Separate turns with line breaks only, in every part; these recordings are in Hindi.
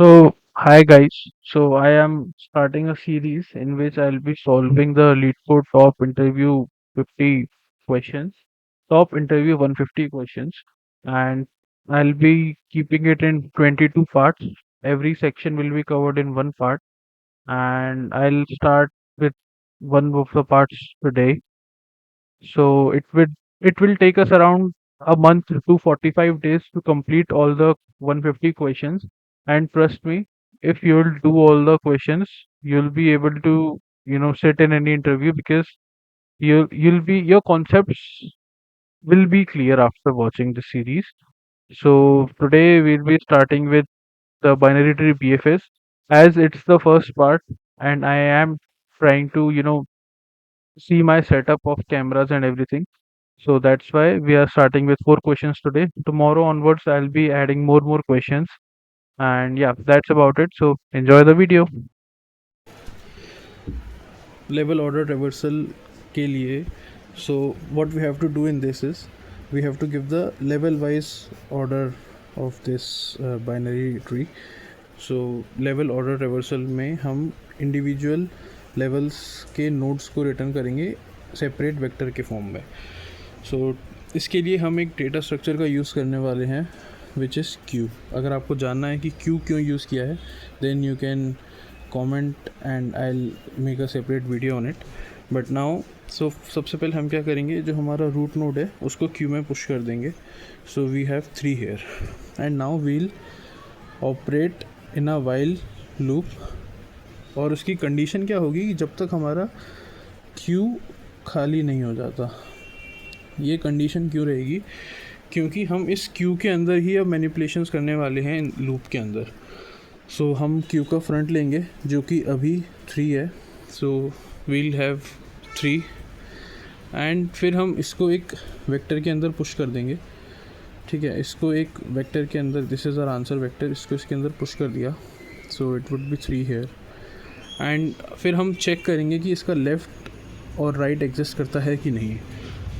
Hi guys. I am starting a series in which I'll be solving the LeetCode top interview 50 questions, top interview 150 questions, and I'll be keeping it in 22 parts. Every section will be covered in one part, and I'll start with one of the parts today. So it will take us around a month to 45 days to complete all the 150 questions. And trust me, if you'll do all the questions, you'll be able to sit in any interview because you'll be your concepts will be clear after watching the series. So today we'll be starting with the binary tree BFS as it's the first part, and I am trying to see my setup of cameras and everything. So that's why we are starting with four questions today. Tomorrow onwards, I'll be adding more questions. And yeah, that's about it. So enjoy the video.
Level order reversal के लिए. So what we have to do in this is we have to give the level wise order of this binary tree. So level order reversal में हम individual levels के nodes को return करेंगे separate vector के form में. So इसके लिए हम एक data structure का use करने वाले हैं which is queue. अगर आपको जानना है कि queue क्यों use किया है, then you can comment and I'll make a separate video on it. But now सबसे पहले हम क्या करेंगे, जो हमारा रूट नोड है उसको क्यू में पुश कर देंगे. So we have 3 here and now we'll operate in a while loop. और उसकी कंडीशन क्या होगी कि जब तक हमारा क्यू खाली नहीं हो जाता. ये कंडीशन क्यों रहेगी? क्योंकि हम इस क्यू के अंदर ही अब मैनिपुलेशंस करने वाले हैं लूप के अंदर. सो हम क्यू का फ्रंट लेंगे जो कि अभी 3 है. सो वील हैव 3 एंड फिर हम इसको एक वेक्टर के अंदर पुश कर देंगे. ठीक है, इसको एक वेक्टर के अंदर, this is our answer vector, इसको इसके अंदर पुश कर दिया. So it would be 3 here. And फिर हम चेक करेंगे कि इसका लेफ़्ट और राइट एग्जिस्ट करता है कि नहीं.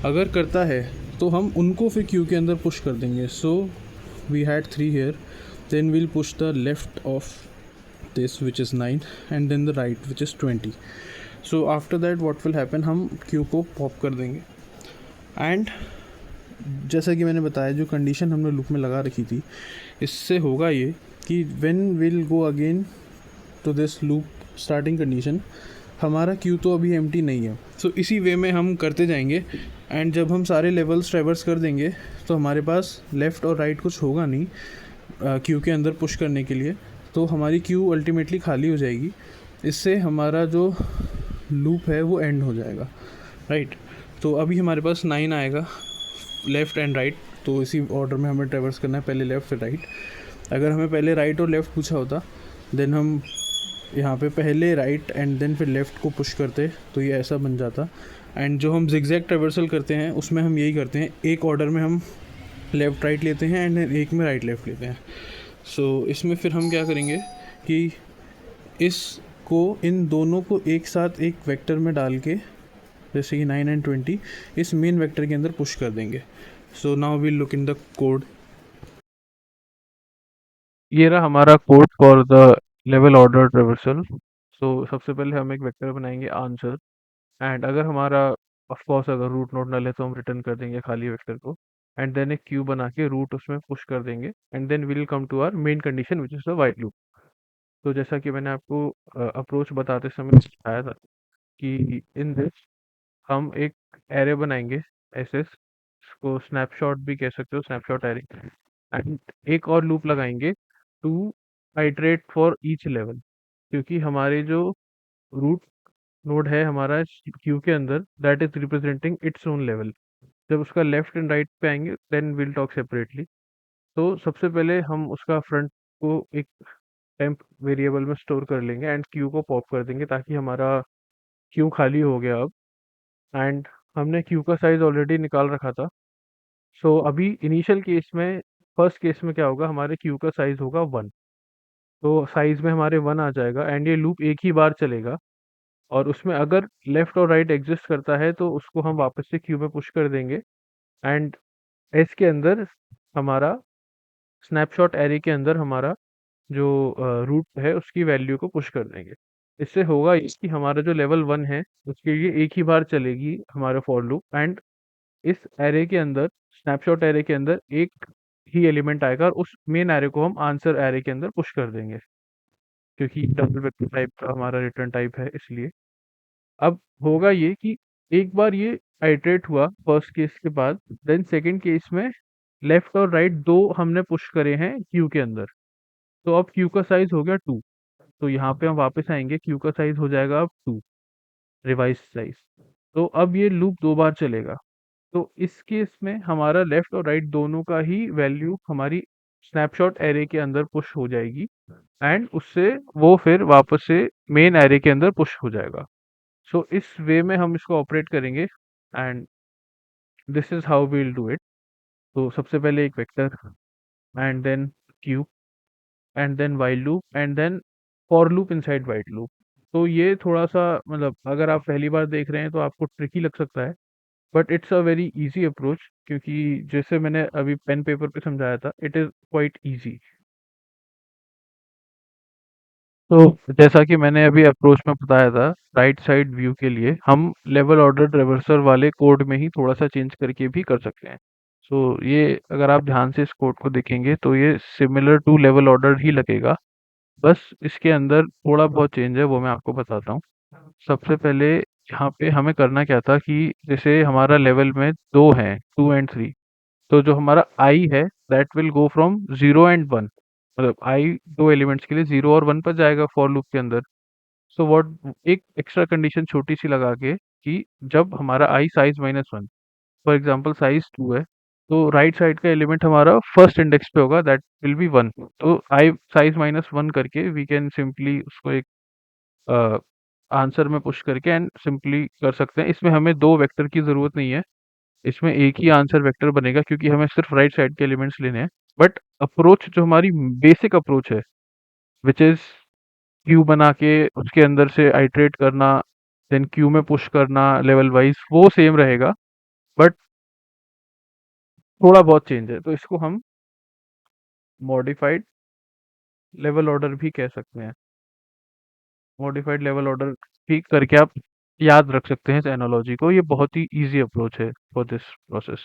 अगर करता है तो हम उनको फिर क्यू के अंदर पुश कर देंगे. So we had 3 here, then we'll push the left of this which is 9 and then the right which is 20. So after that what will happen, हम क्यू को पॉप कर देंगे. एंड जैसा कि मैंने बताया, जो कंडीशन हमने लूप में लगा रखी थी, इससे होगा ये कि when will go again to this loop starting condition, हमारा क्यू तो अभी एम्प्टी नहीं है. सो इसी वे में हम करते जाएंगे. एंड जब हम सारे लेवल्स ट्रैवर्स कर देंगे तो हमारे पास लेफ़्ट और राइट कुछ होगा नहीं क्यू के अंदर पुश करने के लिए. तो हमारी क्यू अल्टीमेटली खाली हो जाएगी. इससे हमारा जो लूप है वो एंड हो जाएगा. राइट. तो अभी हमारे पास 9 आएगा लेफ़्ट एंड राइट. तो इसी ऑर्डर में हमें ट्रैवर्स करना है, पहले लेफ़्ट फिर राइट. अगर हमें पहले राइट और लेफ़्ट पूछा होता देन हम यहाँ पे पहले राइट एंड देन फिर लेफ़्ट को पुश करते तो ये ऐसा बन जाता. एंड जो हम जिगजैग ट्रैवर्सल करते हैं उसमें हम यही करते हैं, एक ऑर्डर में हम लेफ़्ट राइट लेते हैं एंड एक में राइट लेफ़्ट लेते हैं. सो इसमें फिर हम क्या करेंगे कि इसको, इन दोनों को एक साथ एक वेक्टर में डाल के, जैसे कि 9 एंड 20, इस मेन वेक्टर के अंदर पुश कर देंगे. So now we'll look in the code.
ये रहा हमारा code for the level order reversal. सबसे पहले हम एक वेक्टर बनाएंगे आंसर. एंड अगर हमारा ऑफ कोर्स अगर रूट नोड नल है तो हम रिटर्न कर देंगे खाली वेक्टर को. एंड देन एक क्यू बना के रूट उसमें पुश कर देंगे. And then will come to our main condition which is the while loop. तो जैसा कि मैंने आपको अप्रोच बताते समय बताया था कि इन दिस हम एक एरे बनाएंगे ऐसे, इसको स्नैपशॉट भी कह सकते हो, स्नैपशॉट एरे. एंड एक और लूप लगाएंगे to iterate for each level, क्योंकि हमारे जो रूट नोड है हमारा क्यू के अंदर, that is representing its own level. जब उसका लेफ्ट एंड राइट पे आएंगे देन विल टॉक सेपरेटली. तो सबसे पहले हम उसका फ्रंट को एक टेम्प वेरिएबल में स्टोर कर लेंगे एंड क्यू को पॉप कर देंगे ताकि हमारा क्यू खाली हो गया अब. एंड हमने क्यू का साइज ऑलरेडी निकाल रखा था. अभी इनिशियल केस में, फर्स्ट केस में क्या होगा, हमारे क्यू का साइज होगा 1. तो साइज में हमारे 1 आ जाएगा एंड ये लूप एक ही बार चलेगा. और उसमें अगर लेफ्ट और राइट एग्जिस्ट करता है तो उसको हम वापस से क्यू में पुश कर देंगे. एंड एस के अंदर हमारा, स्नैपशॉट एरे के अंदर हमारा जो रूट है उसकी वैल्यू को पुश कर देंगे। इससे होगा ये कि हमारा जो लेवल 1 है उसके लिए एक ही बार चलेगी हमारा फॉर लूप, एंड इस एरे के अंदर, स्नैपशॉट एरे के अंदर एक ही एलिमेंट आएगा और उस मेन एरे को हम आंसर एरे के अंदर पुश कर देंगे, क्योंकि डबल वेक्टर टाइप का हमारा रिटर्न टाइप है इसलिए। अब होगा ये कि एक बार ये आइटरेट हुआ फर्स्ट केस के बाद, देन सेकंड केस में लेफ्ट और राइट दो हमने पुश करे हैं क्यू के अंदर, तो अब क्यू का साइज हो गया 2। तो यहाँ पे हम वापस आएंगे, क्यू का साइज हो जाएगा अब 2, रिवाइज साइज। तो अब ये लूप 2 बार चलेगा। तो इस केस में हमारा लेफ्ट और राइट दोनों का ही वैल्यू हमारी स्नैपशॉट एरे के अंदर पुश हो जाएगी, एंड उससे वो फिर वापस से मेन एरे के अंदर पुश हो जाएगा। सो इस वे में हम इसको ऑपरेट करेंगे, and this is how we will do it. तो सबसे पहले एक vector, and then queue, and then while loop, and then for loop inside while loop. तो ये थोड़ा सा, मतलब अगर आप पहली बार देख रहे हैं तो आपको ट्रिकी लग सकता है, but it's a very easy approach, क्योंकि जैसे मैंने अभी पेन पेपर पे समझाया था, इट इज़ क्वाइट इजी। तो जैसा कि मैंने अभी अप्रोच में बताया था, राइट साइड व्यू के लिए हम लेवल ऑर्डर ट्रेवर्सर वाले कोड में ही थोड़ा सा चेंज करके भी कर सकते हैं। सो ये अगर आप ध्यान से इस कोड को देखेंगे तो ये सिमिलर टू लेवल ऑर्डर ही लगेगा, बस इसके अंदर थोड़ा बहुत चेंज है, वो मैं आपको बताता हूँ। सबसे पहले यहाँ पे हमें करना क्या था कि जैसे हमारा लेवल में दो हैं, 2 एंड 3, तो जो हमारा आई है that will go from 0 and 1, मतलब आई दो एलिमेंट्स के लिए 0 और 1 पर जाएगा फॉर लूप के अंदर। सो व्हाट, एक एक्स्ट्रा कंडीशन छोटी सी लगा के कि जब हमारा आई साइज -1, फॉर एग्जांपल साइज 2 है, तो राइट साइड का एलिमेंट हमारा फर्स्ट इंडेक्स पे होगा, दैट विल बी 1। तो आई साइज -1 करके वी कैन सिंपली उसको एक आंसर में पुश करके एंड सिंपली कर सकते हैं। इसमें हमें दो वेक्टर की ज़रूरत नहीं है, इसमें एक ही आंसर वेक्टर बनेगा, क्योंकि हमें सिर्फ राइट साइड के एलिमेंट्स लेने हैं। बट अप्रोच जो हमारी बेसिक अप्रोच है, विच इज़ क्यू बना के उसके अंदर से आइटरेट करना, देन क्यू में पुश करना लेवल वाइज, वो सेम रहेगा, बट थोड़ा बहुत चेंज है। तो इसको हम मॉडिफाइड लेवल ऑर्डर भी कह सकते हैं। मॉडिफाइड लेवल ऑर्डर भी करके आप याद रख सकते हैं इस एनालॉजी को। ये बहुत ही ईजी अप्रोच है for this process.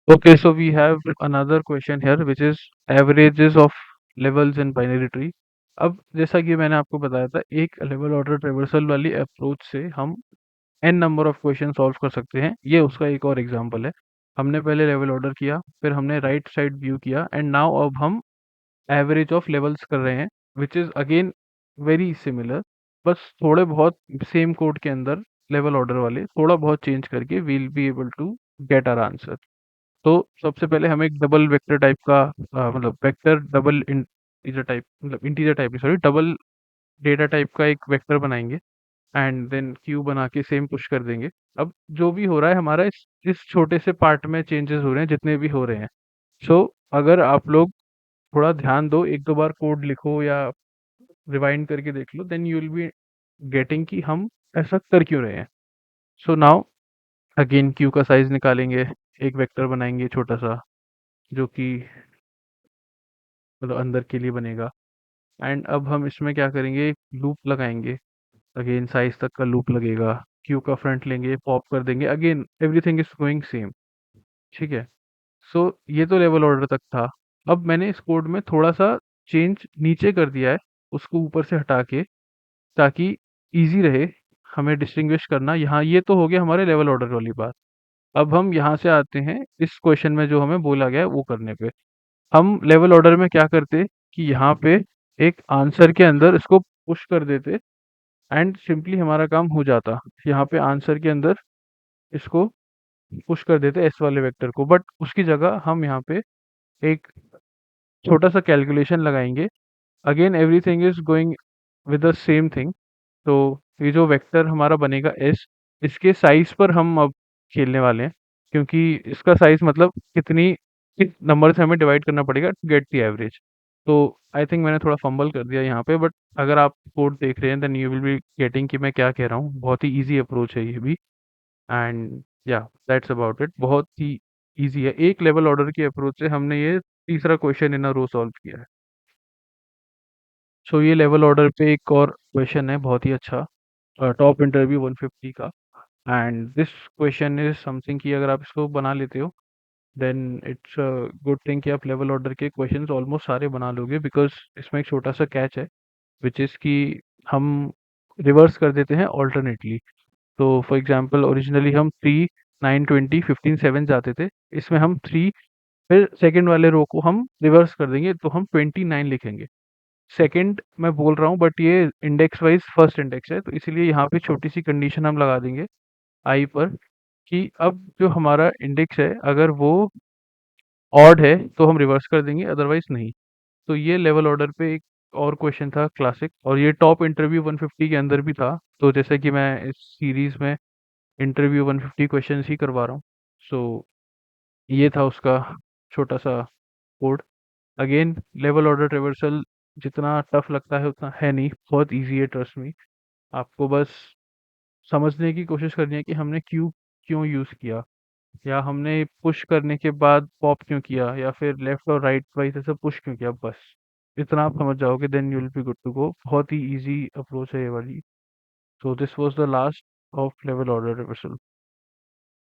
Okay, so we have another question here, which is averages of levels in binary tree. अब जैसा कि मैंने आपको बताया था, एक लेवल ऑर्डर ट्रेवर्सल वाली अप्रोच से हम n number of question solve कर सकते हैं। ये उसका एक और एग्जांपल है। हमने पहले लेवल ऑर्डर किया, फिर हमने राइट साइड व्यू किया, एंड नाउ अब हम एवरेज ऑफ लेवल्स कर रहे हैं, which is again very similar. बस थोड़े बहुत सेम कोड के अंदर लेवल ऑर्डर वाले थोड़ा बहुत चेंज करके we'll be able to get our answer. तो सबसे पहले हम एक डबल वेक्टर टाइप का मतलब वेक्टर डबल इंटीजर टाइप, मतलब integer type sorry, double data type का एक वेक्टर बनाएंगे, एंड देन क्यू बना के सेम पुश कर देंगे। अब जो भी हो रहा है हमारा इस छोटे से पार्ट में चेंजेस हो रहे हैं जितने भी हो रहे हैं। सो अगर आप लोग थोड़ा ध्यान दो, एक दो बार कोड लिखो या रिवाइंड करके देख लो, then you will be getting कि हम ऐसा कर क्यों रहे हैं। सो नाउ अगेन क्यू का साइज निकालेंगे, एक वेक्टर बनाएंगे छोटा सा, जो कि मतलब अंदर के लिए बनेगा, एंड अब हम इसमें क्या करेंगे, एक लूप लगाएंगे। अगेन साइज तक का लूप लगेगा, क्यू का फ्रंट लेंगे, पॉप कर देंगे, again everything is going same. ठीक है। सो ये तो लेवल ऑर्डर तक था। अब मैंने इस कोड में थोड़ा सा चेंज नीचे कर दिया है, उसको ऊपर से हटा के, ताकि इजी रहे हमें डिस्टिंग्विश करना। यहाँ ये तो हो गया हमारे लेवल ऑर्डर वाली बात। अब हम यहाँ से आते हैं इस क्वेश्चन में जो हमें बोला गया है वो करने पे। हम लेवल ऑर्डर में क्या करते कि यहाँ पे एक आंसर के अंदर इसको पुश कर देते, एंड सिंपली हमारा काम हो जाता। यहाँ पे आंसर के अंदर इसको पुश कर देते एस वाले वेक्टर को, बट उसकी जगह हम यहाँ पे एक छोटा सा कैलकुलेशन लगाएंगे। Again everything is going with the same thing. तो ये जो वेक्टर हमारा बनेगा एस, इसके साइज पर हम अब खेलने वाले हैं, क्योंकि इसका साइज मतलब किस नंबर से हमें डिवाइड करना पड़ेगा टू गेट द एवरेज। तो आई थिंक मैंने थोड़ा फंबल कर दिया यहाँ पे, बट अगर आप कोड देख रहे हैं then you will be getting कि मैं क्या कह रहा हूँ। बहुत ही इजी अप्रोच है ये भी, एंड या दैट्स अबाउट इट। बहुत ही इजी है, एक लेवल ऑर्डर की अप्रोच से हमने ये तीसरा question in a row solve किया है। सो ये लेवल ऑर्डर पे एक और क्वेश्चन है बहुत ही अच्छा, टॉप इंटरव्यू 150 का। And this question is something कि अगर आप इसको बना लेते हो then it's a good thing कि आप लेवल ऑर्डर के क्वेश्चंस ऑलमोस्ट सारे बना लोगे, बिकॉज इसमें एक छोटा सा कैच है विच इज़ कि हम रिवर्स कर देते हैं ऑल्टरनेटली। तो फॉर एग्जांपल ओरिजिनली हम 3 9 20 15 7 जाते थे, इसमें हम 3 फिर सेकंड वाले रो को हम रिवर्स कर देंगे तो हम 29 लिखेंगे। सेकंड मैं बोल रहा हूँ बट ये इंडेक्स वाइज फर्स्ट इंडेक्स है, तो इसीलिए यहाँ पे छोटी सी कंडीशन हम लगा देंगे आई पर कि अब जो हमारा इंडेक्स है अगर वो ऑड है तो हम रिवर्स कर देंगे, अदरवाइज नहीं। तो ये लेवल ऑर्डर पे एक और क्वेश्चन था क्लासिक, और ये टॉप इंटरव्यू 150 के अंदर भी था। तो जैसे कि मैं इस सीरीज में इंटरव्यू 150 क्वेश्चंस ही करवा रहा हूँ, सो ये था उसका छोटा सा code. Again level order reversal जितना टफ लगता है उतना है नहीं, बहुत इजी है, ट्रस्ट मी। आपको बस समझने की कोशिश करनी है कि हमने क्यों क्यों यूज़ किया, या हमने पुश करने के बाद पॉप क्यों किया, या फिर लेफ्ट और राइट वाइज ऐसे पुश क्यों किया, बस इतना आप समझ जाओगे then you will be good to go. बहुत ही इजी अप्रोच है ये वाली। So this was the last of level order reversal.